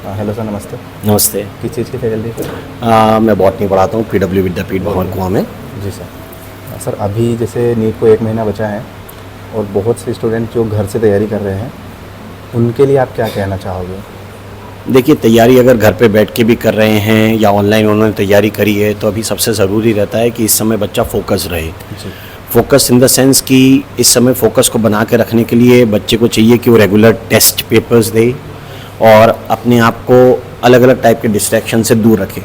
Hello sir, नमस्ते। नमस्ते। किस चीज़ की फैकल्टी सर? मैं बॉटनी पढ़ाता हूँ PW विद्यापीठ भवन कुआं में। जी सर। सर अभी जैसे नीट को 1 महीना बचा है और बहुत से स्टूडेंट जो घर से तैयारी कर रहे हैं, उनके लिए आप क्या कहना चाहोगे? देखिए, तैयारी अगर घर पे बैठ के भी कर रहे हैं या ऑनलाइन उन्होंने तैयारी करी है तो अभी सबसे ज़रूरी रहता है कि इस समय बच्चा फोकस रहे। जी। फोकस इन द सेंस कि इस समय फोकस को बना के रखने के लिए बच्चे को चाहिए कि वो रेगुलर टेस्ट पेपर्स दे और अपने आप को अलग अलग टाइप के डिस्ट्रैक्शन से दूर रखे।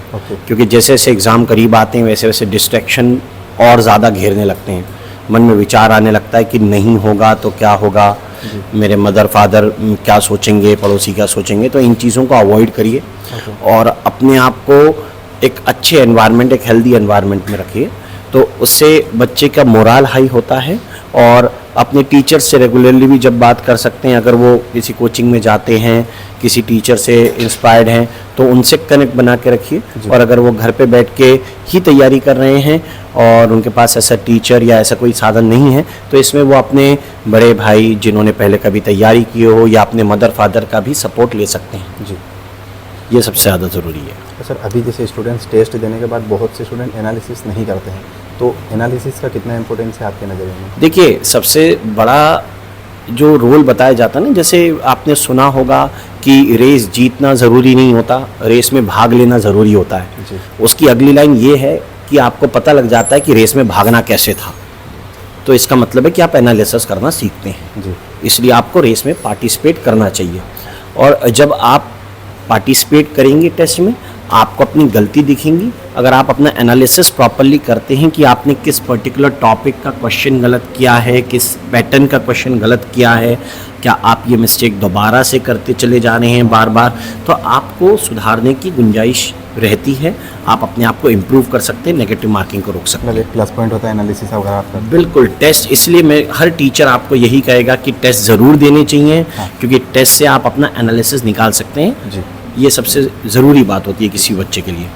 क्योंकि जैसे जैसे एग्ज़ाम करीब आते हैं वैसे वैसे डिस्ट्रैक्शन और ज़्यादा घेरने लगते हैं। मन में विचार आने लगता है कि नहीं होगा तो क्या होगा, मेरे मदर फादर क्या सोचेंगे, पड़ोसी क्या सोचेंगे। तो इन चीज़ों को अवॉइड करिए और अपने आप को एक अच्छे एनवायरनमेंट, एक हेल्दी एनवायरनमेंट में रखिए। तो उससे बच्चे का मोरल हाई होता है और अपने टीचर से रेगुलरली भी जब बात कर सकते हैं, अगर वो किसी कोचिंग में जाते हैं, किसी टीचर से इंस्पायर्ड हैं तो उनसे कनेक्ट बना के रखिए। और अगर वो घर पे बैठ के ही तैयारी कर रहे हैं और उनके पास ऐसा टीचर या ऐसा कोई साधन नहीं है तो इसमें वो अपने बड़े भाई जिन्होंने पहले कभी तैयारी की हो या अपने मदर फादर का भी सपोर्ट ले सकते हैं। जी, ये सबसे ज़्यादा ज़रूरी है। तो सर अभी जैसे स्टूडेंट्स टेस्ट देने के बाद बहुत से स्टूडेंट एनालिसिस नहीं करते हैं, तो एनालिसिस का कितना इंपॉर्टेंस है आपके नज़रिए में? देखिए, सबसे बड़ा जो रोल बताया जाता है ना, जैसे आपने सुना होगा कि रेस जीतना ज़रूरी नहीं होता, रेस में भाग लेना ज़रूरी होता है। जी। उसकी अगली लाइन ये है कि आपको पता लग जाता है कि रेस में भागना कैसे था, तो इसका मतलब है कि आप एनालिसिस करना सीखते हैं। जी। इसलिए आपको रेस में पार्टिसिपेट करना चाहिए और जब आप पार्टिसिपेट करेंगे टेस्ट में आपको अपनी गलती दिखेंगी। अगर आप अपना एनालिसिस प्रॉपरली करते हैं कि आपने किस पर्टिकुलर टॉपिक का क्वेश्चन गलत किया है, किस पैटर्न का क्वेश्चन गलत किया है, क्या आप ये मिस्टेक दोबारा से करते चले जा रहे हैं बार बार, तो आपको सुधारने की गुंजाइश रहती है। आप अपने आप को इम्प्रूव कर सकते हैं, नेगेटिव मार्किंग को रोक सकते हैं। मतलब एक प्लस पॉइंट होता है एनालिसिस अगर आप करते हैं। बिल्कुल। टेस्ट, इसलिए मैं हर टीचर आपको यही कहेगा कि टेस्ट ज़रूर देने चाहिए। हाँ। क्योंकि टेस्ट से आप अपना एनालिसिस निकाल सकते हैं। जी। ये सबसे ज़रूरी बात होती है किसी बच्चे के लिए।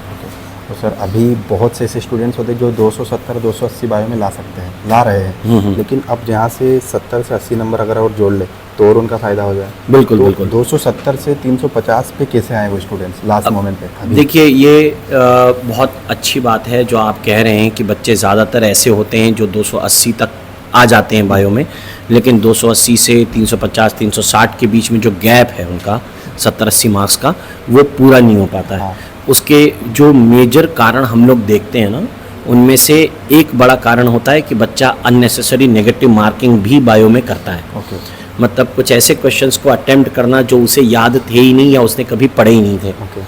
तो सर अभी बहुत से ऐसे स्टूडेंट्स होते हैं जो 270-280 बायो में ला सकते हैं, ला रहे हैं, लेकिन अब जहाँ से 70 से 80 नंबर अगर और जोड़ ले तो और उनका फ़ायदा हो जाए। बिल्कुल तो बिल्कुल। 270 से 350 पे कैसे आए वो स्टूडेंट्स लास्ट मोमेंट पे? अभी देखिए, ये बहुत अच्छी बात है जो आप कह रहे हैं कि बच्चे ज़्यादातर ऐसे होते हैं जो 280 तक आ जाते हैं बायो में, लेकिन 280 से 350 360 के बीच में जो गैप है उनका 70-80 मार्क्स का, वो पूरा नहीं हो पाता है। हाँ। उसके जो मेजर कारण हम लोग देखते हैं ना, उनमें से एक बड़ा कारण होता है कि बच्चा अननेसेसरी नेगेटिव मार्किंग भी बायो में करता है। ओके। मतलब कुछ ऐसे क्वेश्चंस को अटेम्प्ट करना जो उसे याद थे ही नहीं या उसने कभी पढ़े ही नहीं थे, ओके।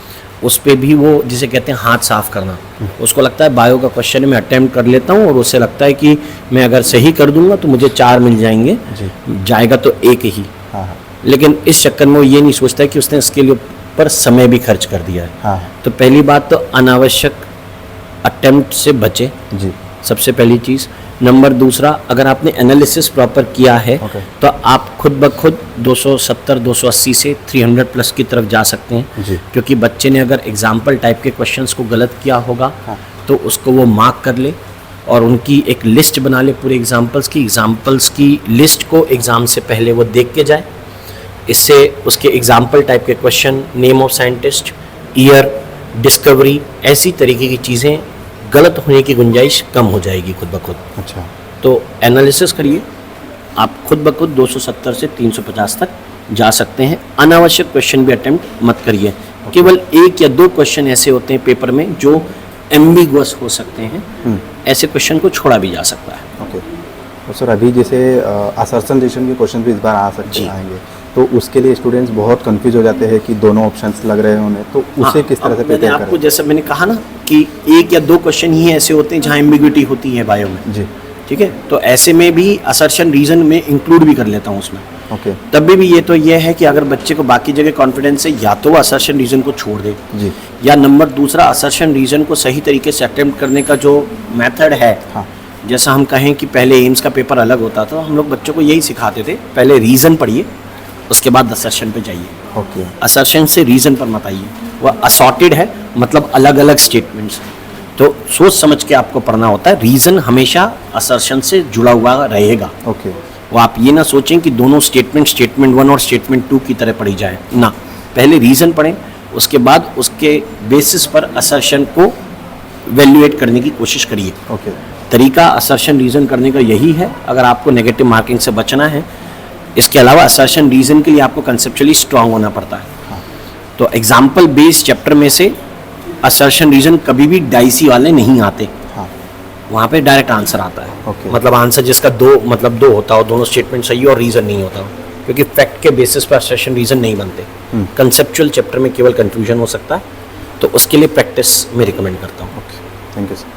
उस पर भी वो जिसे कहते हैं हाथ साफ करना। उसको लगता है बायो का क्वेश्चन मैं अटेम्प्ट कर लेता हूँ और उसे लगता है कि मैं अगर सही कर दूंगा तो मुझे 4 मिल जाएंगे, जी। जाएगा तो 1 ही। हाँ हाँ। लेकिन इस चक्कर में वो ये नहीं सोचता कि उसने इसके लिए पर समय भी खर्च कर दिया है। हाँ। तो पहली बात तो अनावश्यक अटेम्प्ट से बचे, जी। सबसे पहली चीज़। नंबर दूसरा, अगर आपने एनालिसिस प्रॉपर किया है ओके। तो आप खुद ब खुद 270-280 से 300 प्लस की तरफ जा सकते हैं। जी। क्योंकि बच्चे ने अगर एग्जाम्पल टाइप के क्वेश्चंस को गलत किया होगा हाँ। तो उसको वो मार्क कर ले और उनकी एक लिस्ट बना ले पूरे एग्जाम्पल्स की लिस्ट को एग्ज़ाम से पहले वो देख के जाए। इससे उसके एग्जाम्पल टाइप के question, name of scientist, year, discovery, ऐसी तरीके की चीज़ें गलत होने की गुंजाइश कम हो जाएगी खुद ब खुद। अच्छा। तो एनालिसिस करिए, आप खुद ब खुद 270 से 350 तक जा सकते हैं। अनावश्यक क्वेश्चन भी अटेम्प्ट मत करिए। केवल 1 या 2 क्वेश्चन ऐसे होते हैं पेपर में जो एम्बिगुअस हो सकते हैं, ऐसे क्वेश्चन को छोड़ा भी जा सकता है। ओके। तो सर अभी जैसे असर्शन रिलेशन के क्वेश्चन भी इस बार आ सकते आएंगे, तो उसके लिए स्टूडेंट्स बहुत कंफ्यूज हो जाते हैं कि दोनों ऑप्शंस लग रहे हैं उन्हें, तो उसे किस तरह से मैंने प्रिपेयर आपको करें? जैसा मैंने कहा ना कि 1 या 2 क्वेश्चन ही ऐसे होते हैं जहाँ एम्बिग्विटी होती है बायो में। जी। ठीक है, तो ऐसे में भी असर्शन रीजन में इंक्लूड भी कर लेता हूँ उसमें। ओके। तब भी ये तो ये है कि अगर बच्चे को बाकी जगह कॉन्फिडेंस है, या तो वो असर्शन रीजन को छोड़ दे, जी। या नंबर दूसरा असर्शन रीजन को सही तरीके से अटेम्प्ट करने का जो मेथड है, हाँ। जैसा हम कहें कि पहले एम्स का पेपर अलग होता था, हम लोग बच्चों को यही सिखाते थे, पहले रीजन पढ़िए उसके बाद असर्शन पे जाइए। ओके। असर्शन से रीजन पर मत आइए। वह असॉर्टेड है, मतलब अलग अलग स्टेटमेंट्स, तो सोच समझ के आपको पढ़ना होता है। रीजन हमेशा असर्शन से जुड़ा हुआ रहेगा। ओके। वो आप ये ना सोचें कि दोनों स्टेटमेंट 1 और स्टेटमेंट 2 की तरह पढ़ी जाए ना, पहले रीजन पढ़ें, उसके बाद उसके बेसिस पर असर्शन को वैल्यूएट करने की कोशिश करिए। ओके। तरीका असर्शन रीजन करने का यही है अगर आपको नेगेटिव मार्किंग से बचना है। इसके अलावा असर्शन रीजन के लिए आपको कंसेप्चुअली स्ट्रांग होना पड़ता है। तो एग्जाम्पल बेस्ड चैप्टर में से असर्शन रीजन कभी भी डाइसी वाले नहीं आते। हाँ। वहाँ पे डायरेक्ट आंसर आता है। Okay. मतलब आंसर जिसका दो होता हो, दोनों स्टेटमेंट सही हो और रीजन नहीं होता हो, क्योंकि फैक्ट के बेसिस पर असर्शन रीजन नहीं बनते। कंसेप्चुअल चैप्टर में केवल कंफ्यूजन हो सकता है, तो उसके लिए प्रैक्टिस मैं रिकमेंड करता हूँ। Okay, thank you sir.